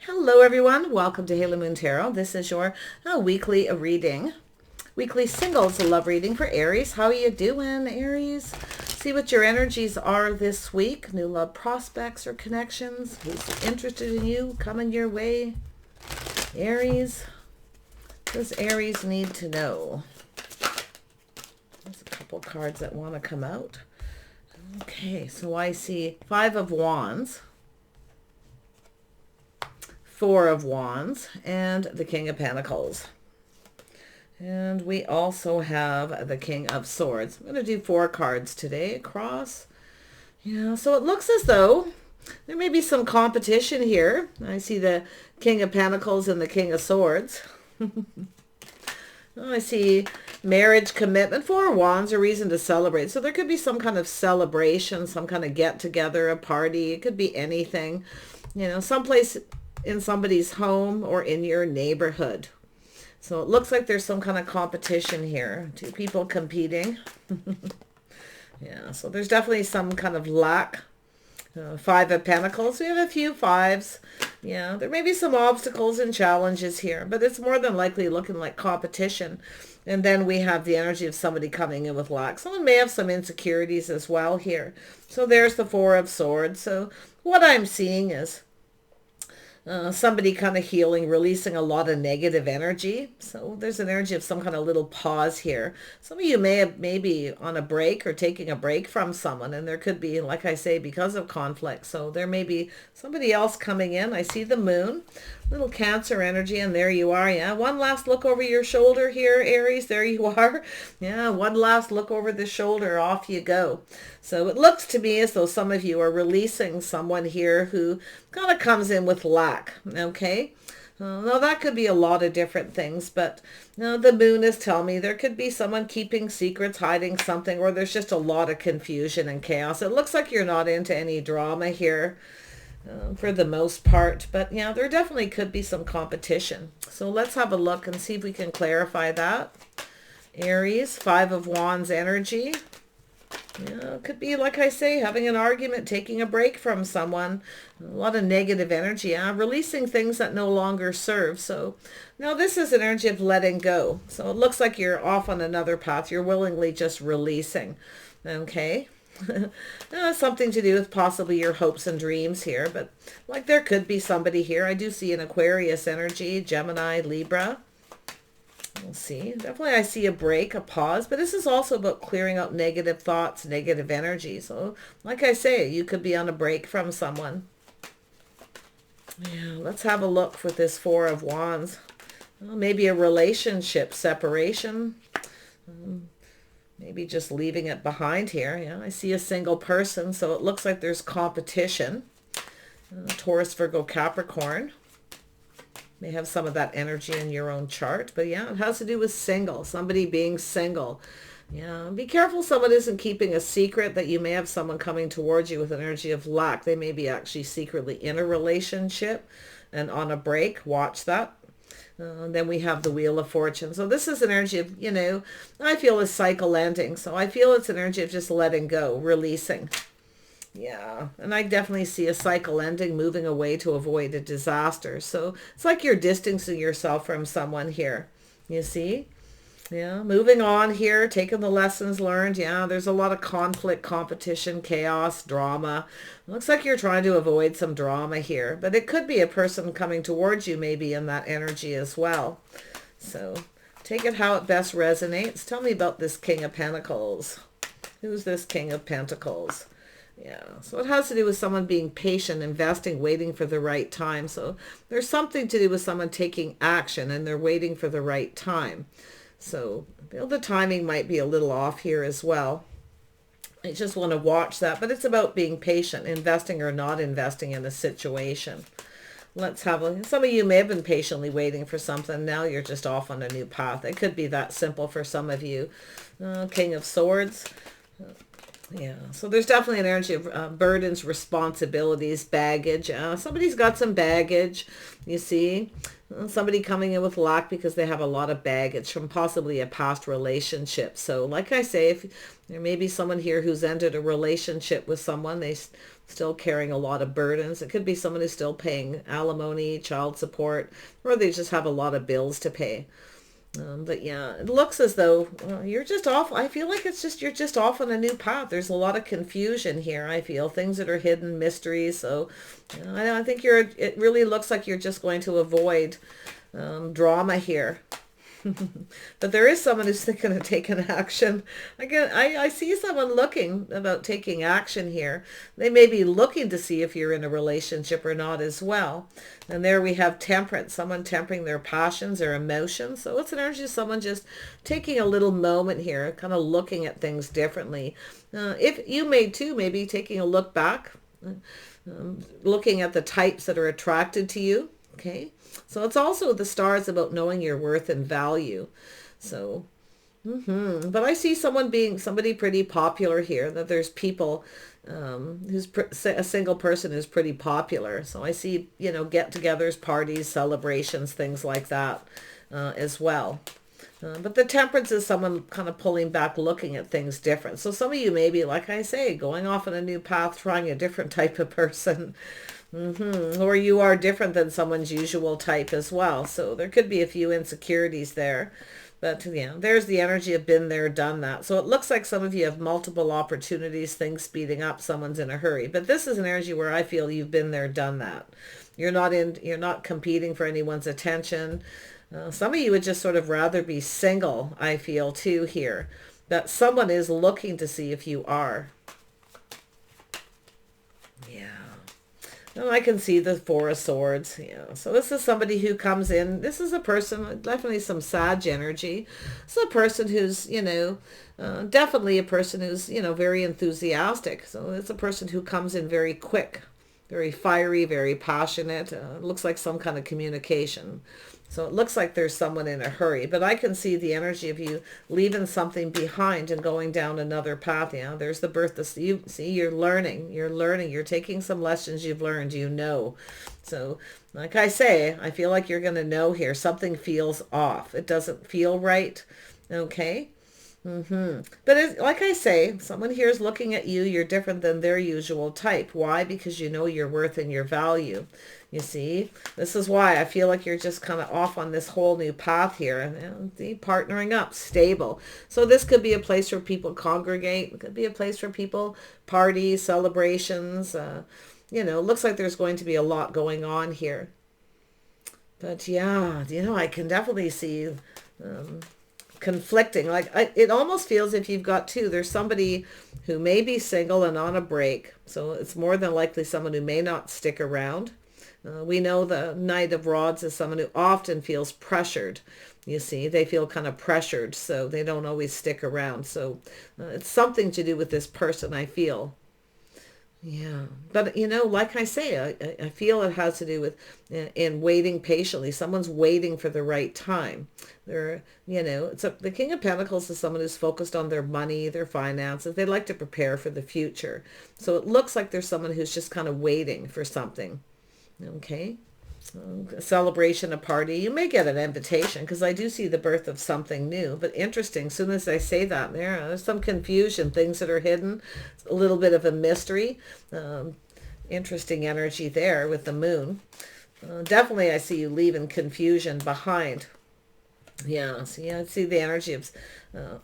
Hello everyone, welcome to Halo Moon Tarot. This is your weekly reading. Weekly singles love reading for Aries. How are you doing, Aries? See what your energies are this week. New love prospects or connections. Who's interested in you coming your way? Aries. What does Aries need to know? There's a couple cards that want to come out. Okay, so I see Five of Wands, Four of Wands, and the King of Pentacles. And we also have the King of Swords. I'm going to do 4 cards today across. Yeah, so it looks as though there may be some competition here. I see the King of Pentacles and the King of Swords. I see marriage, commitment. 4 of Wands, a reason to celebrate. So there could be some kind of celebration, some kind of get-together, a party. It could be anything. You know, someplace in somebody's home or in your neighborhood. So it looks like there's some kind of competition here. 2 people competing. Yeah, so there's definitely some kind of lack. 5 of Pentacles. We have a few 5s. Yeah, there may be some obstacles and challenges here, but it's more than likely looking like competition. And then we have the energy of somebody coming in with lack. Someone may have some insecurities as well here. So there's the 4 of Swords. So what I'm seeing is somebody kind of healing, releasing a lot of negative energy. So there's an energy of some kind of little pause here. Some of you may be on a break or taking a break from someone, and there could be, like I say, because of conflict. So there may be somebody else coming in. I see the moon, little Cancer energy, and there you are. Yeah, one last look over your shoulder here, Aries. There you are. Yeah, one last look over the shoulder. Off you go. So it looks to me as though some of you are releasing someone here who kind of comes in with lack. Okay. Now that could be a lot of different things, but the moon is telling me there could be someone keeping secrets, hiding something, or there's just a lot of confusion and chaos. It looks like you're not into any drama here. For the most part, but yeah, there definitely could be some competition. So let's have a look and see if we can clarify that. Aries, 5 of Wands energy. Yeah, it could be, like I say, having an argument, taking a break from someone, a lot of negative energy, releasing things that no longer serve. So now this is an energy of letting go. So it looks like you're off on another path. You're willingly just releasing. Okay. Something to do with possibly your hopes and dreams here, but like there could be somebody here. I do see an Aquarius energy, Gemini, Libra. We'll see. Definitely I see a break, a pause, but this is also about clearing out negative thoughts, negative energy. So like I say, you could be on a break from someone. Yeah, let's have a look with this 4 of Wands. Well, maybe a relationship separation. Maybe just leaving it behind here. Yeah, I see a single person, so it looks like there's competition. Taurus, Virgo, Capricorn. May have some of that energy in your own chart. But yeah, it has to do with single, somebody being single. Yeah, be careful someone isn't keeping a secret, that you may have someone coming towards you with an energy of lack. They may be actually secretly in a relationship and on a break. Watch that. Then we have the Wheel of Fortune. So this is an energy of, I feel a cycle ending. So I feel it's an energy of just letting go, releasing. Yeah, and I definitely see a cycle ending, moving away to avoid a disaster. So it's like you're distancing yourself from someone here. You see? Yeah, moving on here, taking the lessons learned. Yeah, there's a lot of conflict, competition, chaos, drama. Looks like you're trying to avoid some drama here, but it could be a person coming towards you maybe in that energy as well. So take it how it best resonates. Tell me about this King of Pentacles. Who's this King of Pentacles? Yeah, so it has to do with someone being patient, investing, waiting for the right time. So there's something to do with someone taking action and they're waiting for the right time. So I feel the timing might be a little off here as well. I just want to watch that, but it's about being patient, investing or not investing in a situation. Let's have some of you may have been patiently waiting for something. Now you're just off on a new path. It could be that simple for some of you. King of Swords. Yeah, so there's definitely an energy of burdens, responsibilities, baggage. Somebody's got some baggage, you see. Somebody coming in with lack because they have a lot of baggage from possibly a past relationship. So like I say, if there may be someone here who's ended a relationship with someone, still carrying a lot of burdens. It could be someone who's still paying alimony, child support, or they just have a lot of bills to pay. But yeah, it looks as though you're just off. I feel like it's just, you're just off on a new path. There's a lot of confusion here. I feel things that are hidden, mysteries. So I think it really looks like you're just going to avoid drama here. But there is someone who's thinking of taking action. Again, I see someone looking about taking action here. They may be looking to see if you're in a relationship or not as well. And there we have temperance, someone tempering their passions, their emotions. So it's an energy of someone just taking a little moment here, kind of looking at things differently. If you may too, maybe taking a look back, looking at the types that are attracted to you. Okay. So it's also the stars about knowing your worth and value. So, but I see somebody pretty popular here, that there's people a single person who's pretty popular. So I see, get-togethers, parties, celebrations, things like that as well. But the temperance is someone kind of pulling back, looking at things different. So some of you may be, like I say, going off on a new path, trying a different type of person. Or you are different than someone's usual type as well. So there could be a few insecurities there. But yeah, there's the energy of been there, done that. So it looks like some of you have multiple opportunities, things speeding up, someone's in a hurry. But this is an energy where I feel you've been there, done that. You're not competing for anyone's attention. Some of you would just sort of rather be single, I feel too here. That someone is looking to see if you are. And I can see the Four of Swords. Yeah. So this is somebody who comes in. This is a person, definitely some Sag energy. It's a person who's, definitely a person who's, very enthusiastic. So it's a person who comes in very quick, very fiery, very passionate. Looks like some kind of communication. So it looks like there's someone in a hurry, but I can see the energy of you leaving something behind and going down another path. Yeah, there's the birth of, you see, you're learning, you're taking some lessons you've learned, So like I say, I feel like you're going to know here, something feels off. It doesn't feel right. Okay. But like I say, someone here is looking at you. You're different than their usual type. Why? Because you know your worth and your value. You see, this is why I feel like you're just kind of off on this whole new path here, and partnering up, stable. So this could be a place where people congregate. It could be a place where people party, celebrations. Looks like there's going to be a lot going on here. But yeah, I can definitely see conflicting. Like it almost feels, if you've got two, there's somebody who may be single and on a break. So it's more than likely someone who may not stick around. We know the Knight of Rods is someone who often feels pressured. You see, they feel kind of pressured, so they don't always stick around. So it's something to do with this person, I feel. Yeah, but like I say, I feel it has to do with in waiting patiently. Someone's waiting for the right time. The King of Pentacles is someone who's focused on their money, their finances. They like to prepare for the future. So it looks like there's someone who's just kind of waiting for something. Okay. A celebration, a party. You may get an invitation, because I do see the birth of something new. But interesting, as soon as I say that, there's some confusion, things that are hidden, a little bit of a mystery. Interesting energy there with the moon. Definitely I see you leaving confusion behind. Yeah, see, I see the energy of,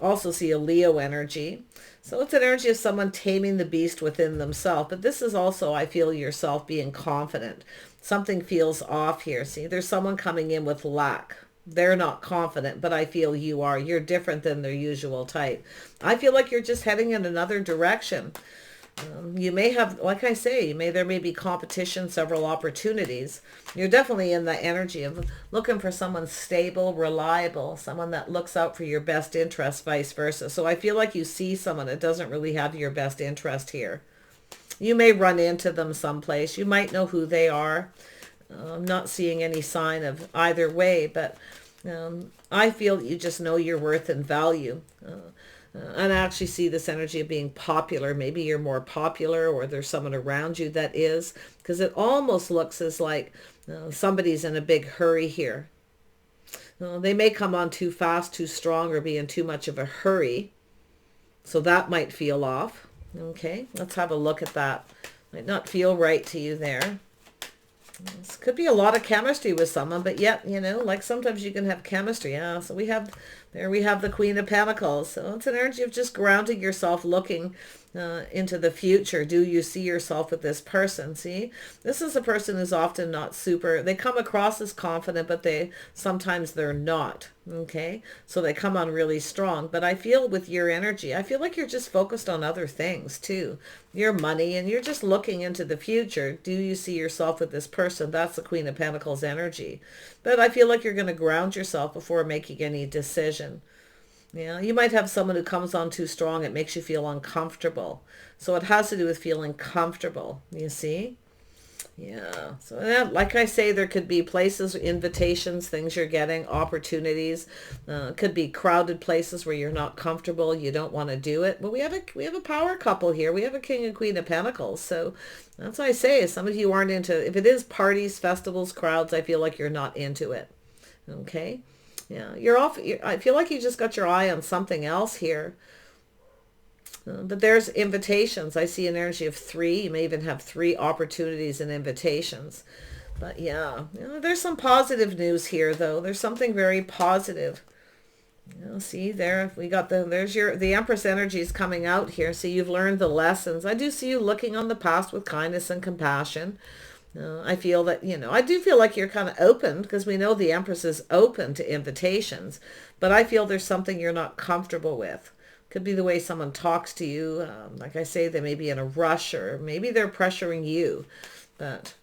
also see a Leo energy. So it's an energy of someone taming the beast within themselves. But this is also, I feel, yourself being confident. Something feels off here. See, there's someone coming in with lack. They're not confident, but I feel you are. You're different than their usual type. I feel like you're just heading in another direction. You may have, like I say, there may be competition, several opportunities. You're definitely in the energy of looking for someone stable, reliable, someone that looks out for your best interest, vice versa. So I feel like you see someone that doesn't really have your best interest here. You may run into them someplace. You might know who they are. I'm not seeing any sign of either way, but I feel you just know your worth and value. And I actually see this energy of being popular. Maybe you're more popular, or there's someone around you that is, because it almost looks as like somebody's in a big hurry here. They may come on too fast, too strong, or be in too much of a hurry. So that might feel off. Okay, let's have a look at that. Might not feel right to you there. This could be a lot of chemistry with someone, but yet, you know, like sometimes you can have chemistry. Yeah, so we have the Queen of Pentacles. So it's an energy of just grounding yourself, looking into the future. Do you see yourself with this person? See, this is a person who's often not super, they come across as confident, but sometimes they're not. Okay, so they come on really strong. But I feel with your energy, I feel like you're just focused on other things too. Your money, and you're just looking into the future. Do you see yourself with this person? That's the Queen of Pentacles energy. But I feel like you're going to ground yourself before making any decision. Yeah, you might have someone who comes on too strong. It makes you feel uncomfortable. So it has to do with feeling comfortable, you see? Yeah, so like I say, there could be places, invitations, things you're getting, opportunities. Could be crowded places where you're not comfortable, you don't want to do it. But we have a power couple here. We have a King and Queen of Pentacles. So that's what I say. Some of you aren't into, if it is parties, festivals, crowds, I feel like you're not into it. Okay, yeah, you're off. I feel like you just got your eye on something else here. But there's invitations. I see an energy of 3. You may even have 3 opportunities and invitations. But yeah, you know, there's some positive news here, though. There's something very positive. You know, see there, we got the Empress energy is coming out here. So you've learned the lessons. I do see you looking on the past with kindness and compassion. I feel that, you know, I do feel like you're kind of open, because we know the Empress is open to invitations. But I feel there's something you're not comfortable with. Could be the way someone talks to you. Like I say, they may be in a rush, or maybe they're pressuring you. But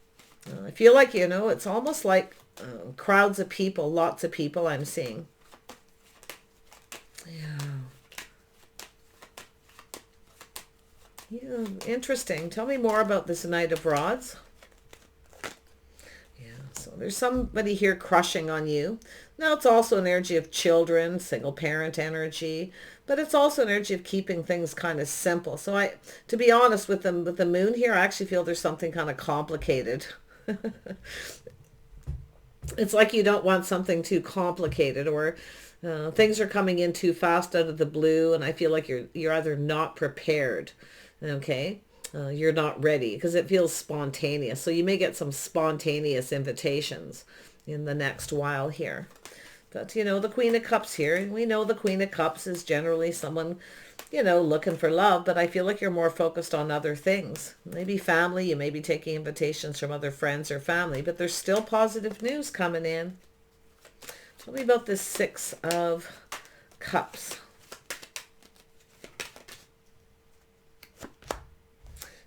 I feel like, you know, it's almost like crowds of people, lots of people I'm seeing. Yeah, interesting. Tell me more about this Knight of Rods. So there's somebody here crushing on you. Now it's also an energy of children, single parent energy, but it's also an energy of keeping things kind of simple. So to be honest, with the moon here, I actually feel there's something kind of complicated. It's like you don't want something too complicated, or things are coming in too fast out of the blue, and I feel like you're either not prepared. Okay. You're not ready, because it feels spontaneous. So you may get some spontaneous invitations in the next while here. But, you know, the Queen of Cups here, and we know the Queen of Cups is generally someone, you know, looking for love, but I feel like you're more focused on other things. Maybe family, you may be taking invitations from other friends or family, but there's still positive news coming in. Tell me about this 6 of Cups.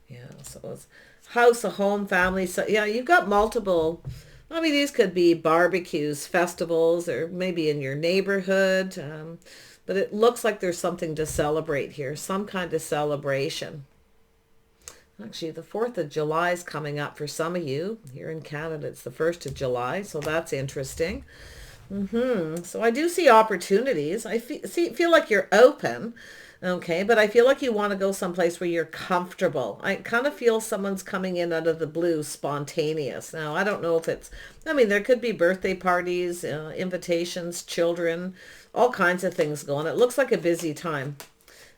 Yeah, so it's house, a home, family. So yeah, you've got multiple. I mean, these could be barbecues, festivals, or maybe in your neighborhood. But it looks like there's something to celebrate here, some kind of celebration. Actually, the 4th of July is coming up for some of you. Here in Canada, it's the 1st of July, so that's interesting. So I do see opportunities. I feel like you're open. Okay, but I feel like you want to go someplace where you're comfortable. I kind of feel someone's coming in out of the blue, spontaneous. Now, I don't know if it's, I mean, there could be birthday parties, invitations, children, all kinds of things going. It looks like a busy time.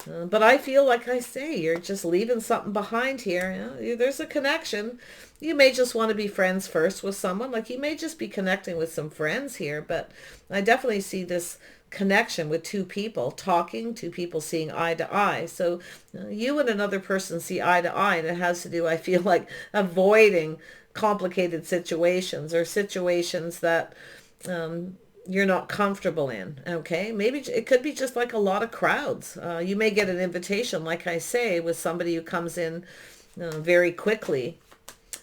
But I feel like I say, you're just leaving something behind here. You know, there's a connection. You may just want to be friends first with someone. Like you may just be connecting with some friends here. But I definitely see this connection with 2 people talking, 2 people seeing eye to eye. So you and another person see eye to eye, and it has to do, I feel like, avoiding complicated situations, or situations that you're not comfortable in. Okay, maybe it could be just like a lot of crowds. You may get an invitation, like I say, with somebody who comes in very quickly.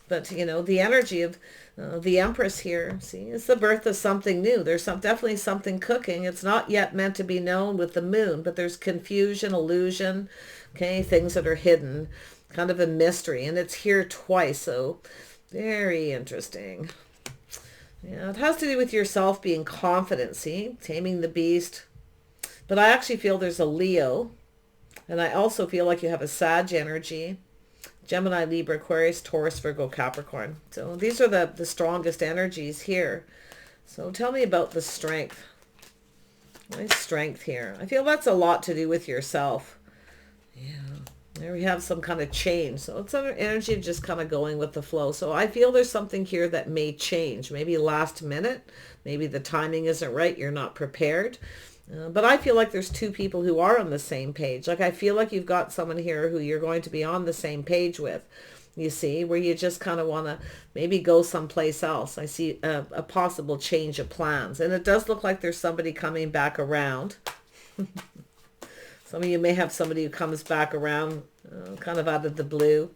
But you know, the energy of the Empress here, see, it's the birth of something new. There's definitely something cooking. It's not yet meant to be known with the moon, but there's confusion, illusion, okay, things that are hidden, kind of a mystery, and it's here twice. So very interesting. Yeah, it has to do with yourself being confident, see, taming the beast. But I actually feel there's a Leo, and I also feel like you have a Sag energy, Gemini, Libra, Aquarius, Taurus, Virgo, Capricorn. So these are the strongest energies here. So tell me about the strength. Nice strength here. I feel that's a lot to do with yourself. Yeah. There we have some kind of change. So it's an energy of just kind of going with the flow. So I feel there's something here that may change. Maybe last minute. Maybe the timing isn't right. You're not prepared. But I feel like there's two people who are on the same page. Like I feel like you've got someone here who you're going to be on the same page with. You see, where you just kind of want to maybe go someplace else. I see a possible change of plans. And it does look like there's somebody coming back around. Some of you may have somebody who comes back around kind of out of the blue.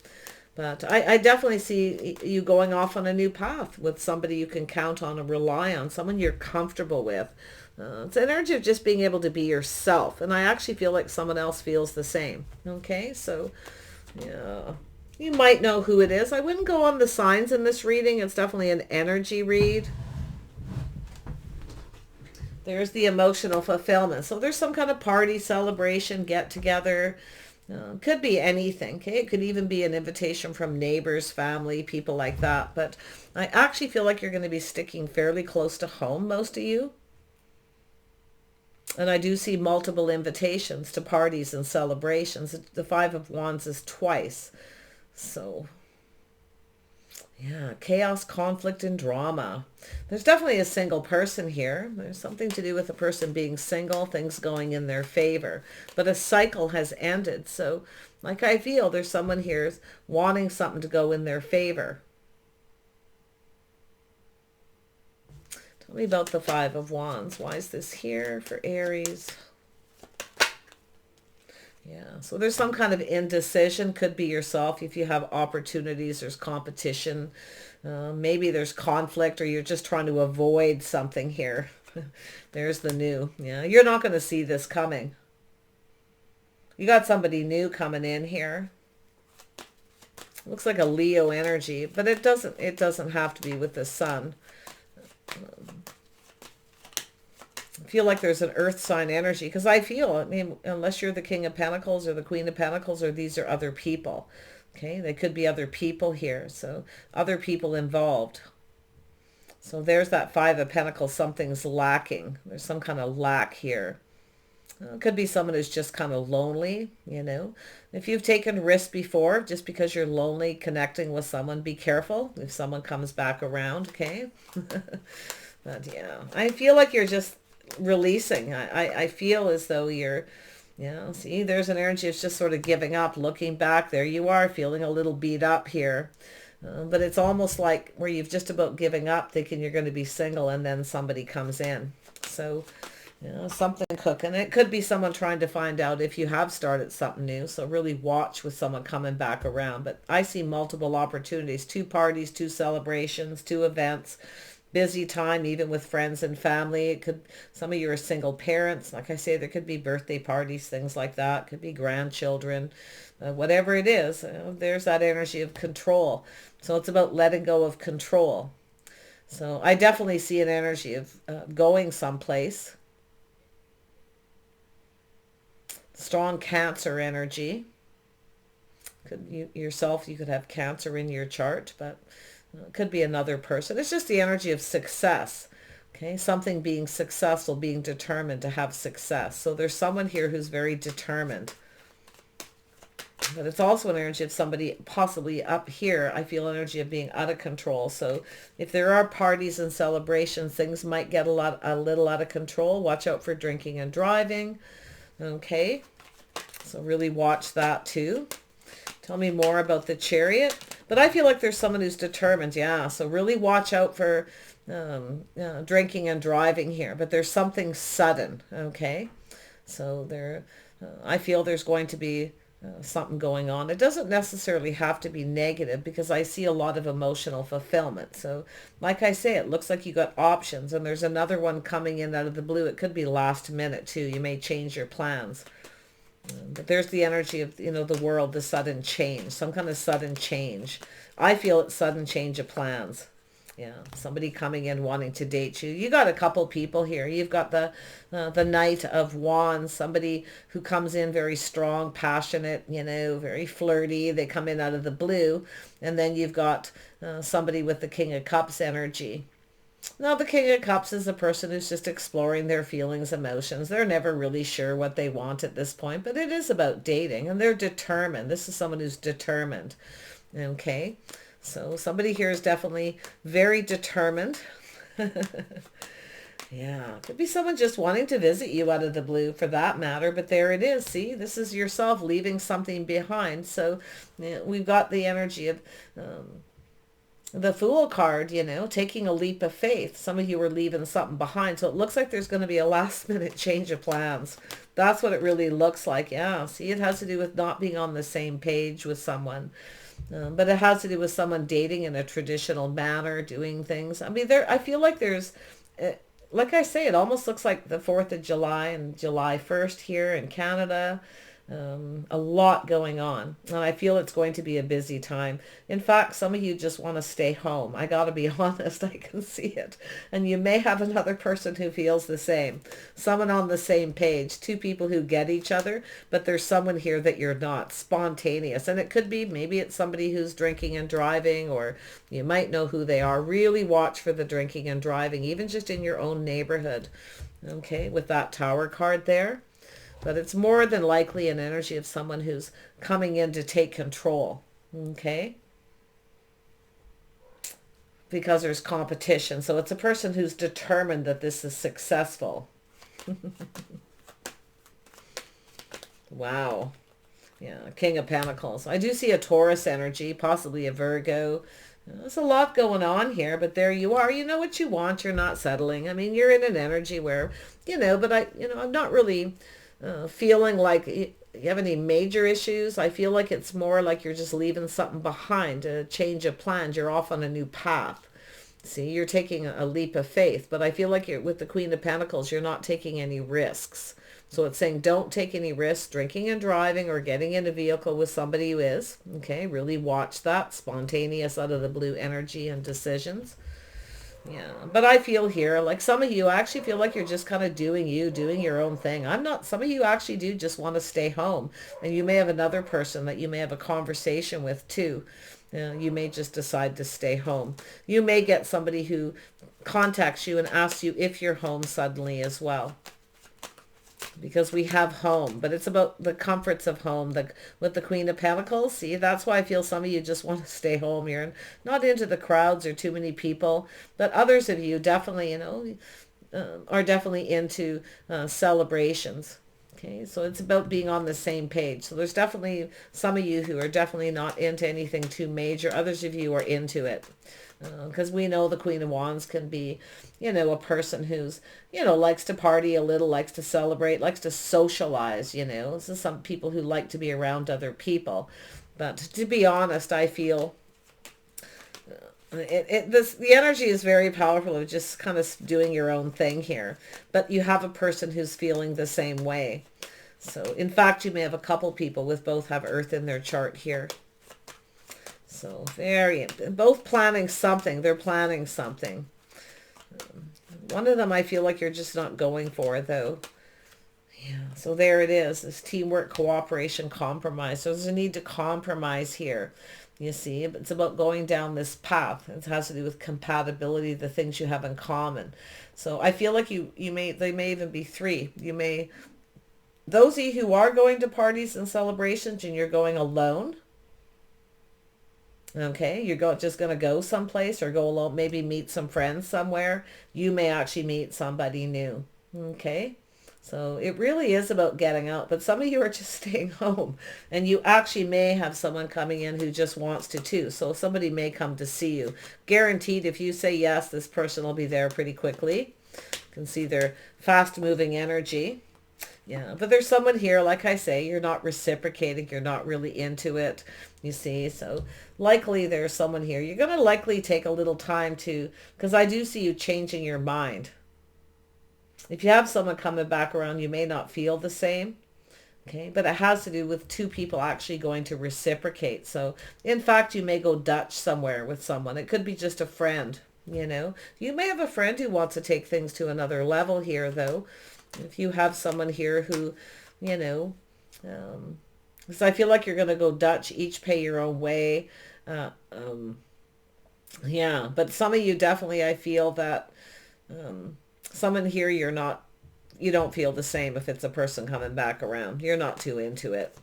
But I definitely see you going off on a new path with somebody you can count on and rely on, someone you're comfortable with. It's an energy of just being able to be yourself. And I actually feel like someone else feels the same. Okay, so yeah, you might know who it is. I wouldn't go on the signs in this reading. It's definitely an energy read. There's the emotional fulfillment. So there's some kind of party, celebration, get together. Could be anything. Okay, it could even be an invitation from neighbors, family, people like that. But I actually feel like you're going to be sticking fairly close to home, most of you. And I do see multiple invitations to parties and celebrations. The Five of Wands is twice. So, yeah, chaos, conflict, and drama. There's definitely a single person here. There's something to do with a person being single, things going in their favor. But a cycle has ended. So, like I feel, there's someone here wanting something to go in their favor. Tell me about the Five of Wands. Why is this here for Aries? Yeah, so there's some kind of indecision. Could be yourself. If you have opportunities, there's competition. Maybe there's conflict, or you're just trying to avoid something here. There's the new. Yeah, you're not going to see this coming. You got somebody new coming in here. Looks like a Leo energy, but it doesn't have to be with the sun. I feel like there's an earth sign energy, because I mean, unless you're the King of Pentacles or the Queen of Pentacles, or these are other people. Okay, they could be other people here. So other people involved. So there's that Five of Pentacles. Something's lacking. There's some kind of lack here. It could be someone who's just kind of lonely, you know. If you've taken risks before, just because you're lonely connecting with someone, be careful if someone comes back around, okay? But yeah, I feel like you're just releasing. I feel as though you're, you know, see, there's an energy of just sort of giving up, looking back. There you are, feeling a little beat up here. But it's almost like where you've just about giving up, thinking you're going to be single, and then somebody comes in. So, you know, something cooking. It could be someone trying to find out if you have started something new. So really watch with someone coming back around. But I see multiple opportunities, 2 parties, 2 celebrations, 2 events. Busy time, even with friends and family. It could, some of you are single parents. Like I say, there could be birthday parties, things like that. Could be grandchildren, whatever it is. There's that energy of control. So it's about letting go of control. So I definitely see an energy of going someplace. Strong Cancer energy. You could have Cancer in your chart, but it could be another person. It's just the energy of success. Okay, something being successful, being determined to have success. So there's someone here who's very determined. But it's also an energy of somebody possibly up here. I feel energy of being out of control. So if there are parties and celebrations, things might get a little out of control. Watch out for drinking and driving. Okay, so really watch that too. Tell me more about the Chariot. But I feel like there's someone who's determined. Yeah, so really watch out for drinking and driving here. But there's something sudden, okay? So I feel there's going to be something going on. It doesn't necessarily have to be negative, because I see a lot of emotional fulfillment. So like I say, it looks like you got options, and there's another one coming in out of the blue. It could be last minute too. You may change your plans. But there's the energy of, you know, the world, the sudden change, some kind of sudden change. I feel it's sudden change of plans. Yeah, somebody coming in wanting to date you. You got a couple people here. You've got the Knight of Wands, somebody who comes in very strong, passionate, you know, very flirty. They come in out of the blue. And then you've got somebody with the King of Cups energy. Now, the King of Cups is a person who's just exploring their feelings, emotions. They're never really sure what they want at this point, but it is about dating, and they're determined. This is someone who's determined. Okay, so somebody here is definitely very determined. Yeah, could be someone just wanting to visit you out of the blue for that matter, but there it is. See, this is yourself leaving something behind. So yeah, we've got the energy of the Fool card, you know, taking a leap of faith. Some of you are leaving something behind. So it looks like there's going to be a last minute change of plans. That's what it really looks like. Yeah, see, it has to do with not being on the same page with someone. But it has to do with someone dating in a traditional manner, doing things. I mean, I feel like there's, like I say, it almost looks like the 4th of July and July 1st here in Canada. A lot going on, and I feel it's going to be a busy time. In fact, some of you just want to stay home. I got to be honest, I can see it. And you may have another person who feels the same. Someone on the same page. Two people who get each other, but there's someone here that you're not. Spontaneous. And it could be, maybe it's somebody who's drinking and driving, or you might know who they are. Really watch for the drinking and driving, even just in your own neighborhood. Okay, with that Tower card there. But it's more than likely an energy of someone who's coming in to take control, okay? Because there's competition. So it's a person who's determined that this is successful. Wow. Yeah, King of Pentacles. I do see a Taurus energy, possibly a Virgo. There's a lot going on here, but there you are. You know what you want. You're not settling. I mean, you're in an energy where, you know, but I'm not really... feeling like you have any major issues. I feel like it's more like you're just leaving something behind, a change of plans. You're off on a new path. See, you're taking a leap of faith, but I feel like you're with the Queen of Pentacles, you're not taking any risks. So it's saying don't take any risks drinking and driving or getting in a vehicle with somebody who is. Okay, really watch that. Spontaneous out of the blue energy and decisions. Yeah, but I feel here, like some of you actually feel like you're just kind of doing your own thing. I'm not, some of you actually do just want to stay home. And you may have another person that you may have a conversation with too. You may just decide to stay home. You may get somebody who contacts you and asks you if you're home suddenly as well. Because we have home, but it's about the comforts of home. With the Queen of Pentacles, see, that's why I feel some of you just want to stay home. You're not into the crowds or too many people, but others of you definitely, you know, are definitely into celebrations. Okay, so it's about being on the same page. So there's definitely some of you who are definitely not into anything too major. Others of you are into it. Because we know the Queen of Wands can be, you know, a person who's, you know, likes to party a little, likes to celebrate, likes to socialize, you know. This is some people who like to be around other people. But to be honest, I feel the energy is very powerful of just kind of doing your own thing here. But you have a person who's feeling the same way. So, in fact, you may have a couple people with both have Earth in their chart here. So both planning something. They're planning something. One of them I feel like you're just not going for though. Yeah, so there it is. This teamwork, cooperation, compromise. So there's a need to compromise here. You see, it's about going down this path. It has to do with compatibility, the things you have in common. So I feel like they may even be three. Those of you who are going to parties and celebrations and you're going alone, okay, you're just going to go someplace or go alone, maybe meet some friends somewhere. You may actually meet somebody new. Okay, so it really is about getting out. But some of you are just staying home. And you actually may have someone coming in who just wants to too. So somebody may come to see you. Guaranteed, if you say yes, this person will be there pretty quickly. You can see their fast-moving energy. Yeah, but there's someone here, like I say, you're not reciprocating, you're not really into it, you see. So likely there's someone here. You're going to likely take a little time to, because I do see you changing your mind. If you have someone coming back around, you may not feel the same. Okay, but it has to do with two people actually going to reciprocate. So in fact, you may go Dutch somewhere with someone. It could be just a friend. you know. You may have a friend who wants to take things to another level here, though. If you have someone here who, you know, because I feel like you're going to go Dutch, each pay your own way. Uh, um, yeah, but some of you definitely, I feel that someone here you don't feel the same if it's a person coming back around. You're not too into it.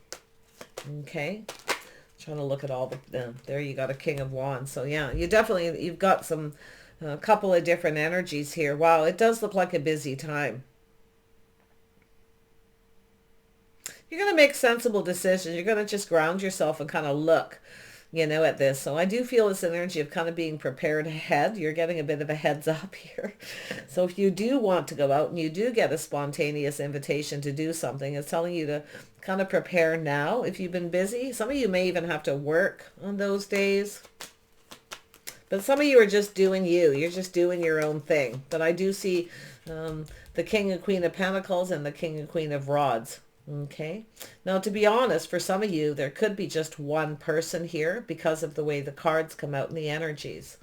Okay. Trying to look at all the, there you got a King of Wands. So yeah, you've got some, a couple of different energies here. Wow, it does look like a busy time. You're going to make sensible decisions. You're going to just ground yourself and kind of look, you know, at this. So I do feel this energy of kind of being prepared ahead. You're getting a bit of a heads up here. So if you do want to go out and you do get a spontaneous invitation to do something, it's telling you to kind of prepare now. If you've been busy, some of you may even have to work on those days. But some of you are just doing you. You're just doing your own thing. But I do see the King and Queen of Pentacles and the King and Queen of Rods. Okay. Now, to be honest, for some of you, there could be just one person here because of the way the cards come out and the energies.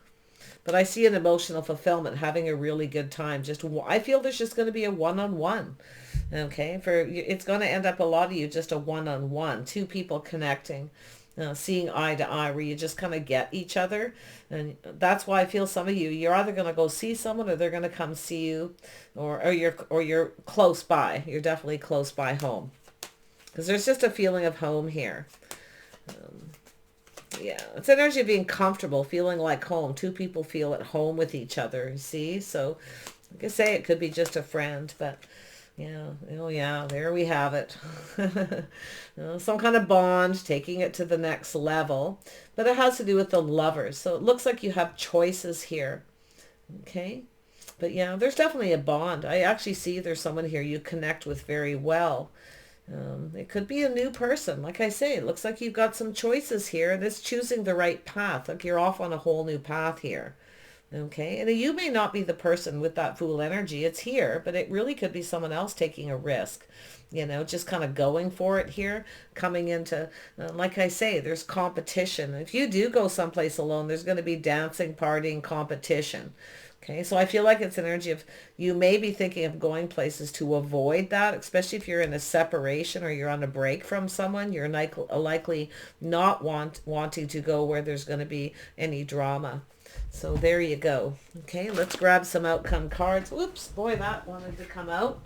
But I see an emotional fulfillment, having a really good time. I feel there's just going to be a one-on-one. Okay. It's going to end up a lot of you just a one-on-one, two people connecting, seeing eye to eye, where you just kind of get each other. And that's why I feel some of you're either going to go see someone or they're going to come see you, or you're close by. You're definitely close by home, because there's just a feeling of home here. Yeah, it's energy of being comfortable, feeling like home. Two people feel at home with each other, you see? So like I say, it could be just a friend, but yeah, oh yeah, there we have it. Some kind of bond, taking it to the next level. But it has to do with the lovers. So it looks like you have choices here. Okay. But yeah, there's definitely a bond. I actually see there's someone here you connect with very well. It could be a new person. Like I say, it looks like you've got some choices here, and it's choosing the right path. Like you're off on a whole new path here. Okay. And you may not be the person with that Fool energy. It's here, but it really could be someone else taking a risk, you know, just kind of going for it here, coming into, like I say, there's competition. If you do go someplace alone, there's going to be dancing, partying, competition. Okay, so I feel like it's an energy of you may be thinking of going places to avoid that, especially if you're in a separation or you're on a break from someone. You're likely not wanting to go where there's going to be any drama. So there you go. Okay, let's grab some outcome cards. Whoops, boy, that wanted to come out.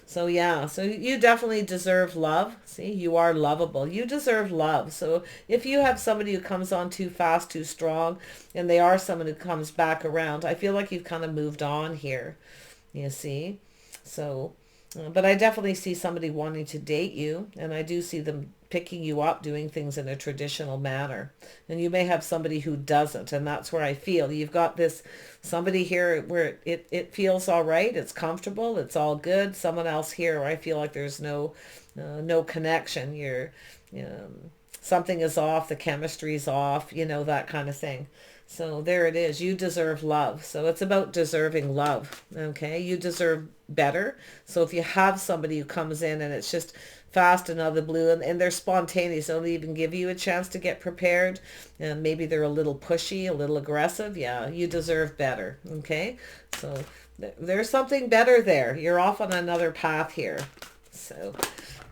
So yeah, so you definitely deserve love. See, you are lovable. You deserve love. So if you have somebody who comes on too fast, too strong, and they are someone who comes back around, I feel like you've kind of moved on here, you see. So, but I definitely see somebody wanting to date you, and I do see them picking you up, doing things in a traditional manner. And you may have somebody who doesn't, and that's where I feel you've got this somebody here where it feels all right, it's comfortable, it's all good. Someone else here where I feel like there's no connection. Something is off, the chemistry's off, you know, that kind of thing. So there it is. You deserve love. So it's about deserving love. Okay. You deserve better. So if you have somebody who comes in and it's just fast and out of the blue, and they're spontaneous, they don't even give you a chance to get prepared, and maybe they're a little pushy, a little aggressive, yeah, you deserve better. Okay. So there's something better there. You're off on another path here. So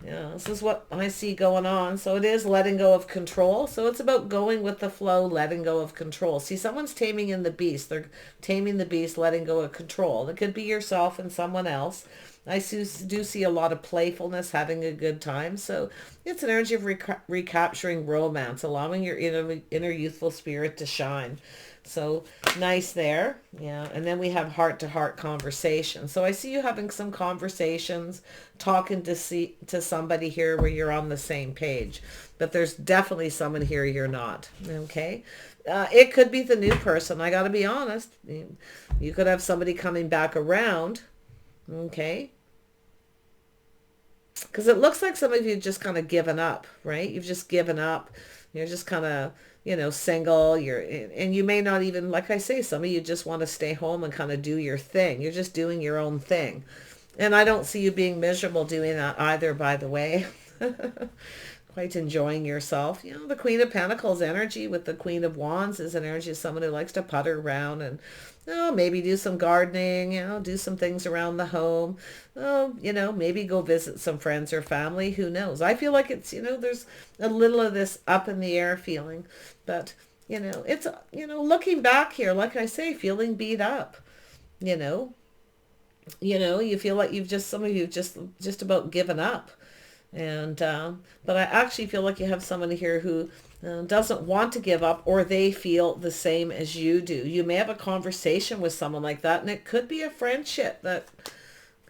yeah, this is what I see going on. So it is letting go of control. So it's about going with the flow, letting go of control. See, someone's taming in the beast. They're taming the beast, letting go of control. It could be yourself and someone else. I do see a lot of playfulness, having a good time. So it's an energy of recapturing romance, allowing your inner youthful spirit to shine. So nice there. Yeah. And then we have heart-to-heart conversation. So I see you having some conversations, talking to somebody here where you're on the same page. But there's definitely someone here you're not. Okay. It could be the new person. I got to be honest. You could have somebody coming back around. Okay. Because it looks like some of you just kind of given up, right? You've just given up. You're just kind of, single. And you may not even, like I say, some of you just want to stay home and kind of do your thing. You're just doing your own thing. And I don't see you being miserable doing that either, by the way. quite enjoying yourself. You know, the Queen of Pentacles energy with the Queen of Wands is an energy of someone who likes to putter around and, you know, maybe do some gardening, you know, do some things around the home. You know, maybe go visit some friends or family. Who knows? I feel like it's, you know, there's a little of this up in the air feeling. But, you know, it's, you know, looking back here, like I say, feeling beat up, you know. You feel like some of you just about given up. And but I actually feel like you have someone here who doesn't want to give up, or they feel the same as you do. You may have a conversation with someone like that, and it could be a friendship that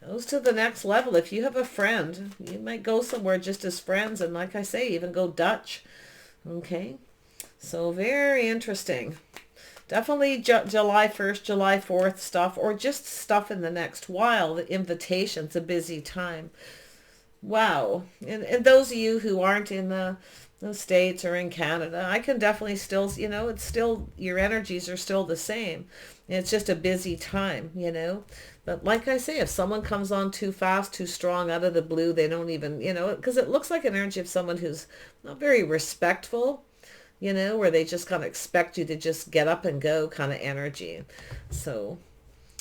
goes to the next level. If you have a friend, you might go somewhere just as friends, and like I say, even go Dutch. Okay, so very interesting. Definitely July 1st, July 4th stuff, or just stuff in the next while. The invitation's a busy time. Wow. And those of you who aren't in the States or in Canada, I can definitely still, you know, it's still, your energies are still the same. It's just a busy time, you know. But like I say, if someone comes on too fast, too strong, out of the blue, they don't even, you know, because it looks like an energy of someone who's not very respectful, you know, where they just kind of expect you to just get up and go kind of energy. So,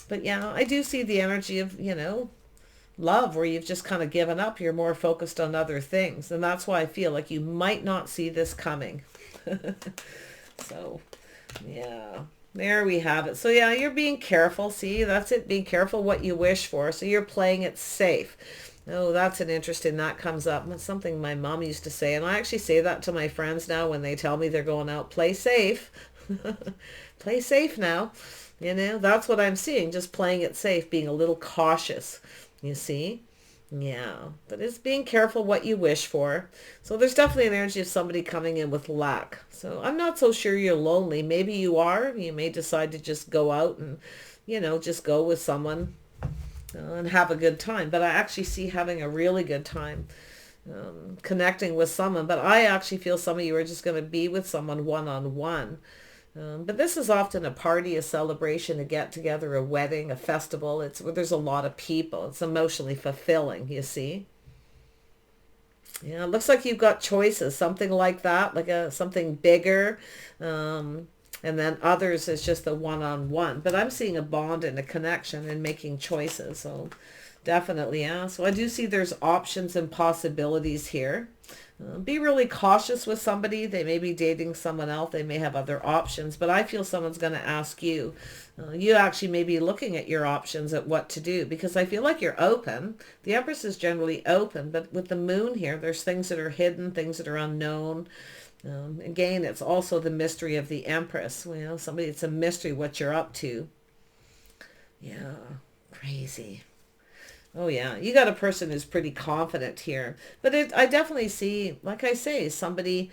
but yeah, I do see the energy of, you know, love, where you've just kind of given up. You're more focused on other things. And that's why I feel like you might not see this coming. So, yeah, there we have it. So yeah, you're being careful. See, that's it. Being careful what you wish for. So you're playing it safe. Oh, that's an interesting, that comes up. That's something my mom used to say. And I actually say that to my friends now when they tell me they're going out. Play safe. Play safe now. You know, that's what I'm seeing. Just playing it safe, being a little cautious. You see? Yeah. But it's being careful what you wish for. So there's definitely an energy of somebody coming in with lack. So I'm not so sure you're lonely. Maybe you are. You may decide to just go out and, you know, just go with someone and have a good time. But I actually see having a really good time, connecting with someone. But I actually feel some of you are just going to be with someone one-on-one. But this is often a party, a celebration, a get-together, a wedding, a festival. It's where there's a lot of people. It's emotionally fulfilling, you see. Yeah, it looks like you've got choices, something like that, like something bigger. And then others is just the one-on-one. But I'm seeing a bond and a connection and making choices. So definitely, yeah. So I do see there's options and possibilities here. Be really cautious with somebody. They may be dating someone else. They may have other options, but I feel someone's going to ask you. You actually may be looking at your options at what to do, because I feel like you're open. The Empress is generally open, but with the moon here, there's things that are hidden, things that are unknown. Again, it's also the mystery of the Empress. You know, somebody, it's a mystery what you're up to. Yeah, crazy. Oh yeah, you got a person who's pretty confident here. But I definitely see, like I say, somebody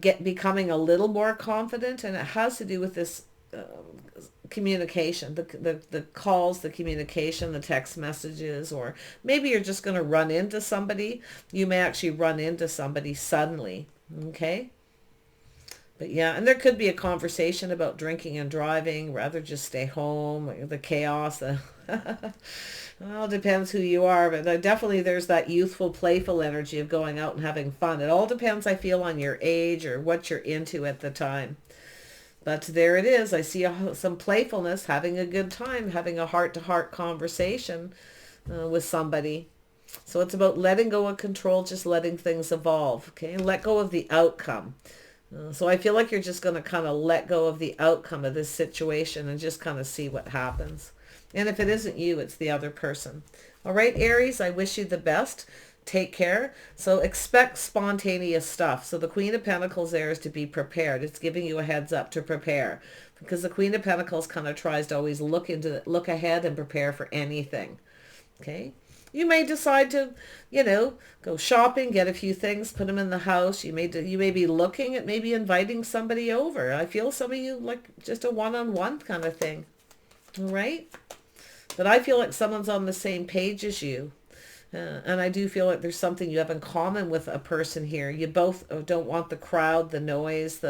becoming a little more confident, and it has to do with this communication, the calls, the communication, the text messages, or maybe you're just going to run into somebody. You may actually run into somebody suddenly, okay? But yeah, and there could be a conversation about drinking and driving, rather just stay home, the chaos, well, it depends who you are, but definitely there's that youthful, playful energy of going out and having fun. It all depends, I feel, on your age or what you're into at the time. But there it is. I see some playfulness, having a good time, having a heart-to-heart conversation with somebody. So it's about letting go of control, just letting things evolve, okay? And let go of the outcome. So I feel like you're just going to kind of let go of the outcome of this situation and just kind of see what happens. And if it isn't you, it's the other person. All right, Aries, I wish you the best. Take care. So expect spontaneous stuff. So the Queen of Pentacles there is to be prepared. It's giving you a heads up to prepare, because the Queen of Pentacles kind of tries to always look ahead and prepare for anything. Okay. You may decide to, you know, go shopping, get a few things, put them in the house. You may be looking at maybe inviting somebody over. I feel some of you like just a one-on-one kind of thing. All right. But I feel like someone's on the same page as you. And I do feel like there's something you have in common with a person here. You both don't want the crowd, the noise,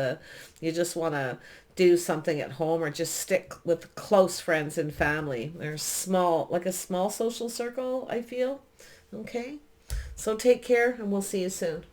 you just want to do something at home, or just stick with close friends and family. There's like a small social circle, I feel. Okay. So take care, and we'll see you soon.